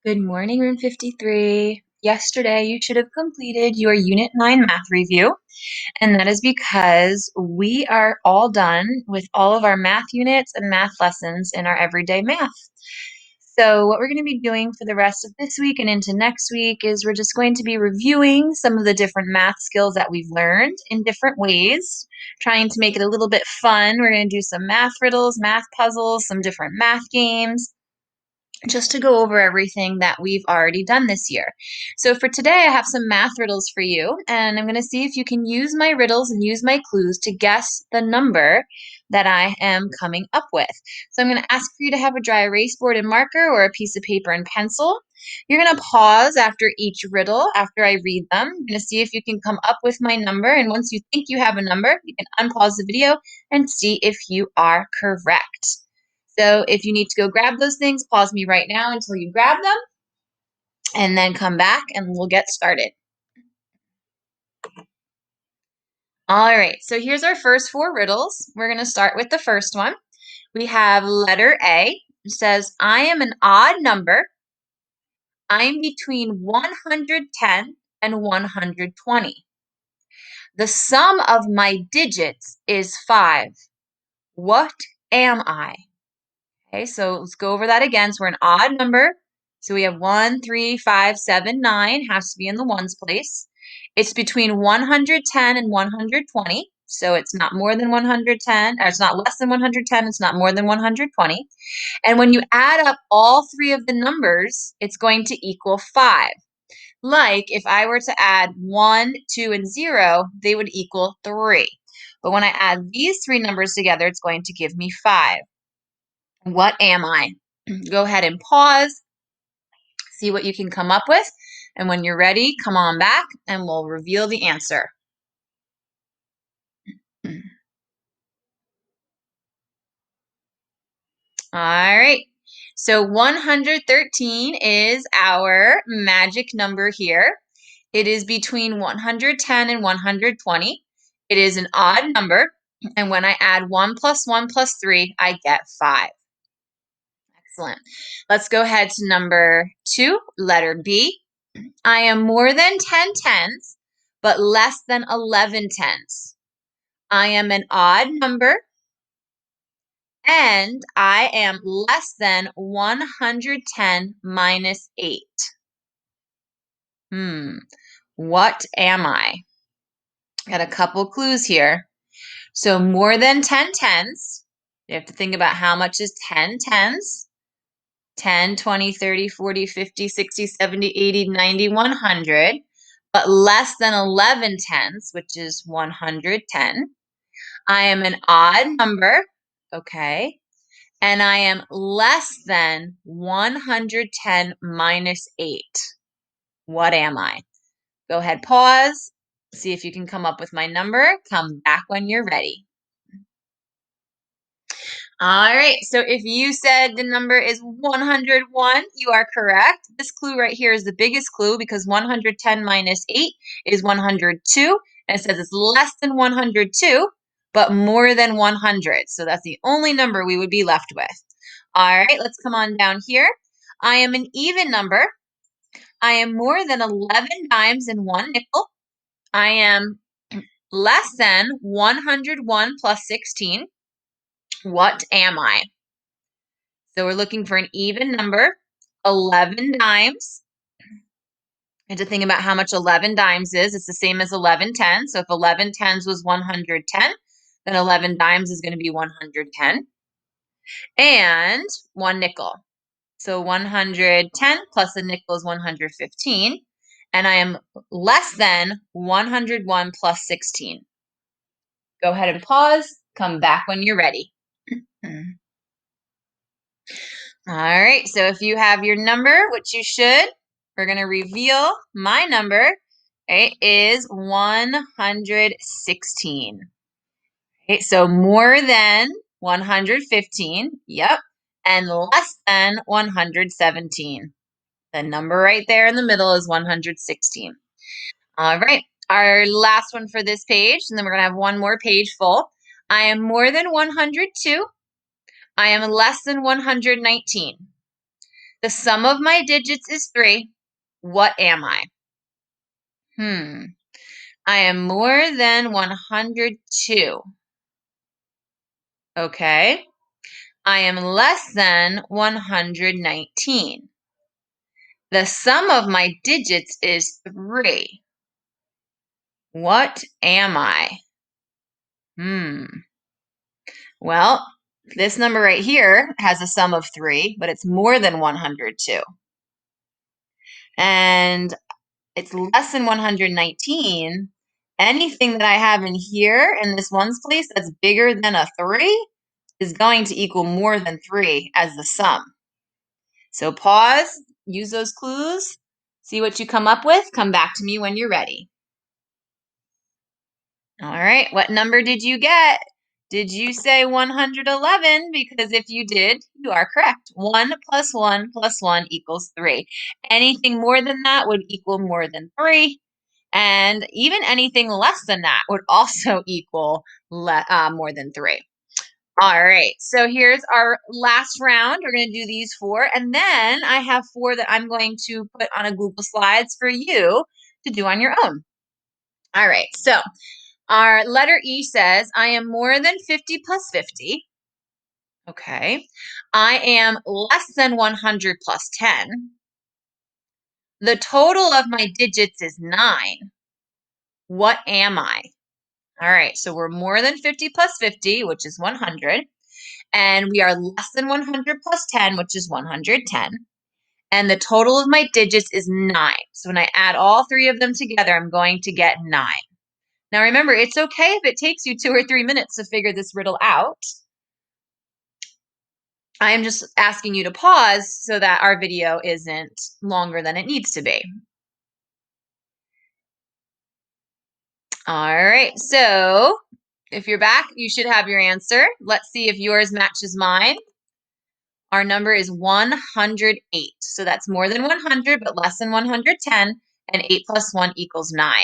Good morning, Room 53. Yesterday, you should have completed your Unit 9 math review, and that is because we are all done with all of our math units and math lessons in our everyday math. So what we're going to be doing for the rest of this week and into next week is we're just going to be reviewing some of the different math skills that we've learned in different ways, trying to make it a little bit fun. We're going to do some math riddles, math puzzles, some different math games, just to go over everything that we've already done this year. So for today, I have some math riddles for you, and I'm going to see if you can use my riddles and use my clues to guess the number that I am coming up with. So I'm going to ask for you to have a dry erase board and marker or a piece of paper and pencil. You're going to pause after each riddle, after I read them. I'm going to see if you can come up with my number, and once you think you have a number, you can unpause the video and see if you are correct. So if you need to go grab those things, pause me right now until you grab them, and then come back and we'll get started. All right, so here's our first four riddles. We're going to start with the first one. We have letter A. It says, I am an odd number. I'm between 110 and 120. The sum of my digits is 5. What am I? Okay, so let's go over that again. So we're an odd number. So we have 1, 3, 5, 7, 9 has to be in the ones place. It's between 110 and 120. So it's not more than 110, or it's not less than 110, it's not more than 120. And when you add up all three of the numbers, it's going to equal 5. Like if I were to add 1, 2, and 0, they would equal 3. But when I add these three numbers together, it's going to give me 5. What am I? Go ahead and pause, see what you can come up with, and when you're ready, come on back and we'll reveal the answer. All right, so 113 is our magic number here. It is between 110 and 120. It is an odd number, and when I add 1 plus 1 plus 3, I get 5. Excellent. Let's go ahead to number 2, letter B. I am more than 10 tens, but less than 11 tens. I am an odd number, and I am less than 110 minus 8. What am I? Got a couple clues here. So more than 10 tens. You have to think about how much is 10 tens. 10, 20, 30, 40, 50, 60, 70, 80, 90, 100, but less than 11 tens, which is 110. I am an odd number, okay, and I am less than 110 minus 8. What am I? Go ahead, pause, see if you can come up with my number. Come back when you're ready. All right, so if you said the number is 101, you are correct. This clue right here is the biggest clue because 110 minus 8 is 102. And it says it's less than 102, but more than 100. So that's the only number we would be left with. All right, let's come on down here. I am an even number. I am more than 11 dimes in 1 nickel. I am less than 101 plus 16. What am I? So we're looking for an even number, 11 dimes. And to think about how much 11 dimes is, it's the same as 11 tens. So if 11 tens was 110, then 11 dimes is going to be 110. And 1 nickel. So 110 plus a nickel is 115. And I am less than 101 plus 16. Go ahead and pause. Come back when you're ready. All right, so if you have your number, which you should, we're going to reveal my number. It is 116. Okay, so more than 115, yep, and less than 117. The number right there in the middle is 116. All right, our last one for this page, and then we're going to have one more page full. I am more than 102. I am less than 119. The sum of my digits is 3. What am I? I am more than 102. Okay. I am less than 119. The sum of my digits is 3. What am I? Well, this number right here has a sum of 3, but it's more than 102. And it's less than 119. Anything that I have in here in this ones place that's bigger than a 3 is going to equal more than 3 as the sum. So pause, use those clues, see what you come up with. Come back to me when you're ready. All right, what number did you get? Did you say 111? Because if you did, you are correct. 1 plus 1 plus 1 equals 3. Anything more than that would equal more than 3. And even anything less than that would also equal more than 3. All right, so here's our last round. We're going to do these 4, and then I have 4 that I'm going to put on a Google Slides for you to do on your own. All right, so our letter E says, I am more than 50 plus 50. Okay. I am less than 100 plus 10. The total of my digits is 9. What am I? All right, so we're more than 50 plus 50, which is 100. And we are less than 100 plus 10, which is 110. And the total of my digits is 9. So when I add all 3 of them together, I'm going to get 9. Now remember, it's okay if it takes you 2 or 3 minutes to figure this riddle out. I am just asking you to pause so that our video isn't longer than it needs to be. All right, so if you're back, you should have your answer. Let's see if yours matches mine. Our number is 108. So that's more than 100, but less than 110. And 8 plus 1 equals 9.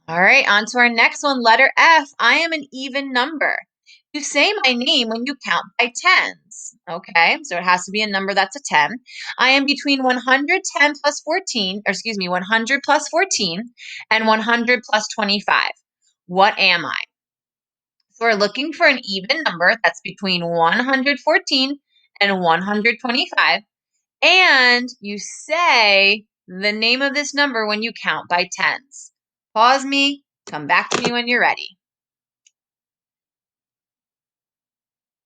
All right, on to our next one, letter F. I am an even number. You say my name when you count by tens. Okay, so it has to be a number that's a 10. I am between 110 plus 14, or excuse me, 100 plus 14 and 100 plus 25. What am I? So we're looking for an even number that's between 114 and 125. And you say the name of this number when you count by tens. Pause me, come back to me when you're ready.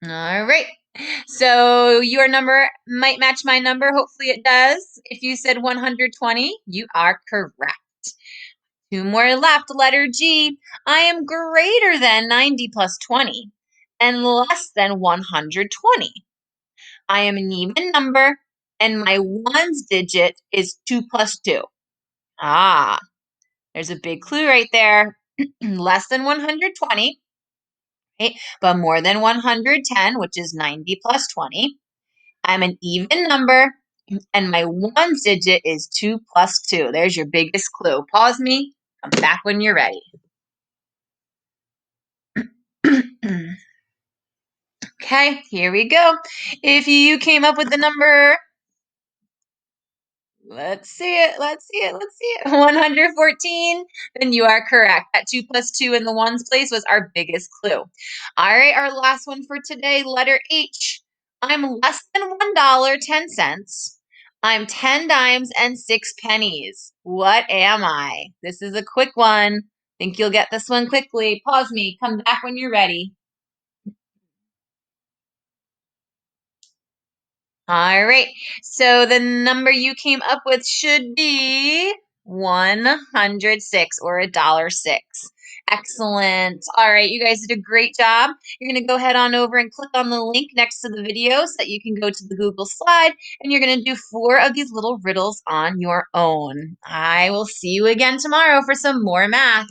All right. So your number might match my number. Hopefully it does. If you said 120, you are correct. 2 more left. Letter G. I am greater than 90 plus 20 and less than 120. I am an even number and my ones digit is 2 plus 2. Ah, there's a big clue right there. Less than 120, right? But more than 110, which is 90 plus 20. I'm an even number, and my ones digit is 2 plus 2. There's your biggest clue. Pause me. Come back when you're ready. Okay, here we go. If you came up with the number, let's see it, 114, then you are correct. That 2 plus 2 in the ones place was our biggest clue. All right, our last one for today, letter H. I'm less than $1.10. I'm 10 dimes and 6 pennies. What am I? This is a quick one. Think you'll get this one quickly. Pause me. Come back when you're ready. All right. So the number you came up with should be 106 or $1.06. Excellent. All right, you guys did a great job. You're going to go head on over and click on the link next to the video so that you can go to the Google slide, and you're going to do 4 of these little riddles on your own. I will see you again tomorrow for some more math.